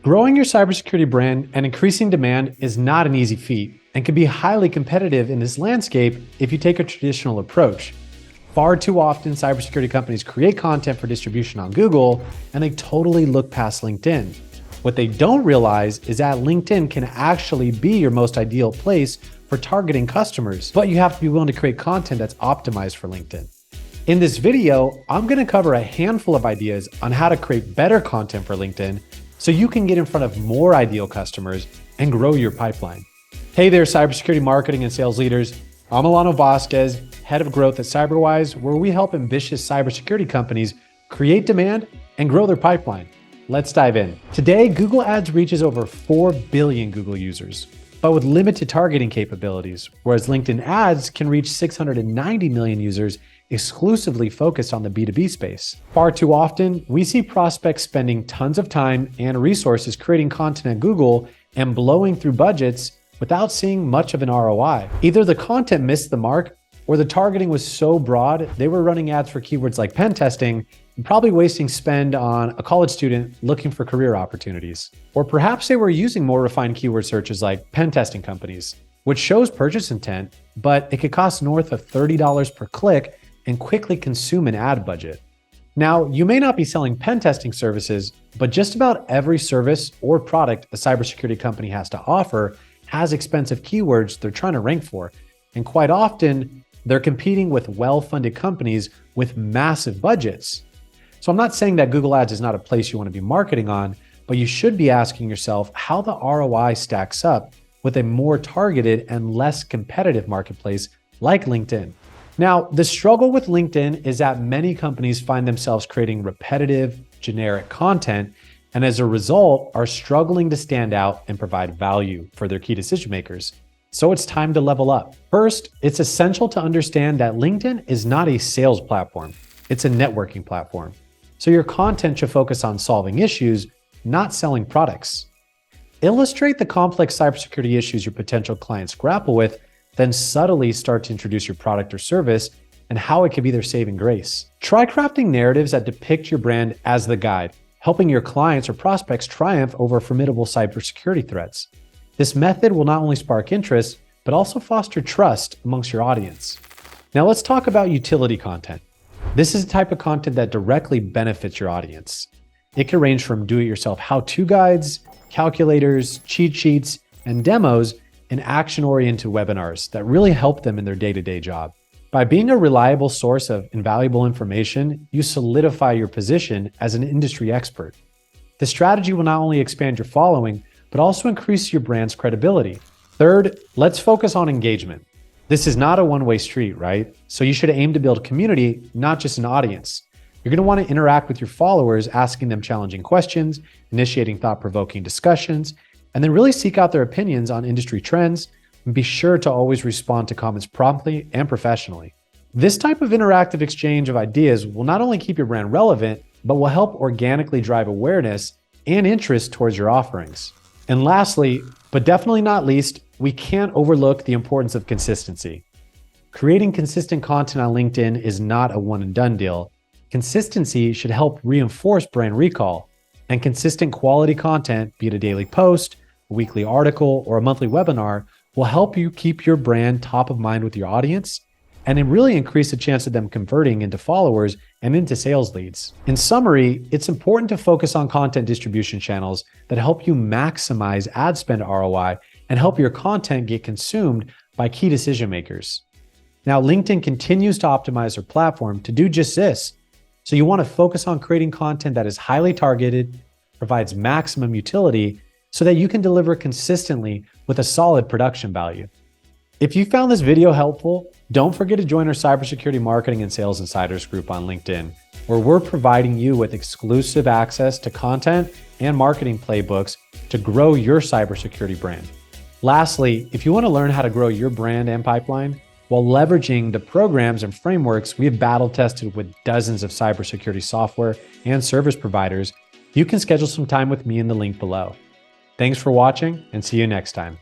Growing your cybersecurity brand and increasing demand is not an easy feat and can be highly competitive in this landscape if you take a traditional approach. Far too often, cybersecurity companies create content for distribution on Google and they totally look past LinkedIn. What they don't realize is that LinkedIn can actually be your most ideal place for targeting customers, but you have to be willing to create content that's optimized for LinkedIn. In this video, I'm going to cover a handful of ideas on how to create better content for LinkedIn so you can get in front of more ideal customers and grow your pipeline. Hey there, cybersecurity marketing and sales leaders. I'm Alano Vasquez, head of growth at Whyze, where we help ambitious cybersecurity companies create demand and grow their pipeline. Let's dive in. Today, Google Ads reaches over 4 billion Google users, but with limited targeting capabilities, whereas LinkedIn Ads can reach 690 million users exclusively focused on the B2B space. Far too often, we see prospects spending tons of time and resources creating content at Google and blowing through budgets without seeing much of an ROI. Either the content missed the mark or the targeting was so broad, they were running ads for keywords like pen testing and probably wasting spend on a college student looking for career opportunities. Or perhaps they were using more refined keyword searches like pen testing companies, which shows purchase intent, but it could cost north of $30 per click and quickly consume an ad budget. Now, you may not be selling pen testing services, but just about every service or product a cybersecurity company has to offer has expensive keywords they're trying to rank for. And quite often, they're competing with well-funded companies with massive budgets. So I'm not saying that Google Ads is not a place you want to be marketing on, but you should be asking yourself how the ROI stacks up with a more targeted and less competitive marketplace like LinkedIn. Now, the struggle with LinkedIn is that many companies find themselves creating repetitive, generic content, and as a result, are struggling to stand out and provide value for their key decision makers. So it's time to level up. First, it's essential to understand that LinkedIn is not a sales platform. It's a networking platform. So your content should focus on solving issues, not selling products. Illustrate the complex cybersecurity issues your potential clients grapple with, then subtly start to introduce your product or service and how it could be their saving grace. Try crafting narratives that depict your brand as the guide, helping your clients or prospects triumph over formidable cybersecurity threats. This method will not only spark interest, but also foster trust amongst your audience. Now let's talk about utility content. This is a type of content that directly benefits your audience. It can range from do-it-yourself how-to guides, calculators, cheat sheets, and demos, and action-oriented webinars that really help them in their day-to-day job. By being a reliable source of invaluable information, you solidify your position as an industry expert. This strategy will not only expand your following, but also increase your brand's credibility. Third, let's focus on engagement. This is not a one-way street, right? So you should aim to build a community, not just an audience. You're going to want to interact with your followers, asking them challenging questions, initiating thought-provoking discussions, and then really seek out their opinions on industry trends, and be sure to always respond to comments promptly and professionally. This type of interactive exchange of ideas will not only keep your brand relevant, but will help organically drive awareness and interest towards your offerings. And lastly, but definitely not least, we can't overlook the importance of consistency. Creating consistent content on LinkedIn is not a one and done deal. Consistency should help reinforce brand recall, and consistent quality content, be it a daily post, a weekly article, or a monthly webinar, will help you keep your brand top of mind with your audience and then really increase the chance of them converting into followers and into sales leads. In summary, it's important to focus on content distribution channels that help you maximize ad spend ROI and help your content get consumed by key decision makers. Now, LinkedIn continues to optimize their platform to do just this. So you want to focus on creating content that is highly targeted, provides maximum utility, so that you can deliver consistently with a solid production value. If you found this video helpful, don't forget to join our Cybersecurity Marketing and Sales Insiders group on LinkedIn, where we're providing you with exclusive access to content and marketing playbooks to grow your cybersecurity brand. Lastly, if you want to learn how to grow your brand and pipeline while leveraging the programs and frameworks we have battle tested with dozens of cybersecurity software and service providers, you can schedule some time with me in the link below. Thanks for watching and see you next time.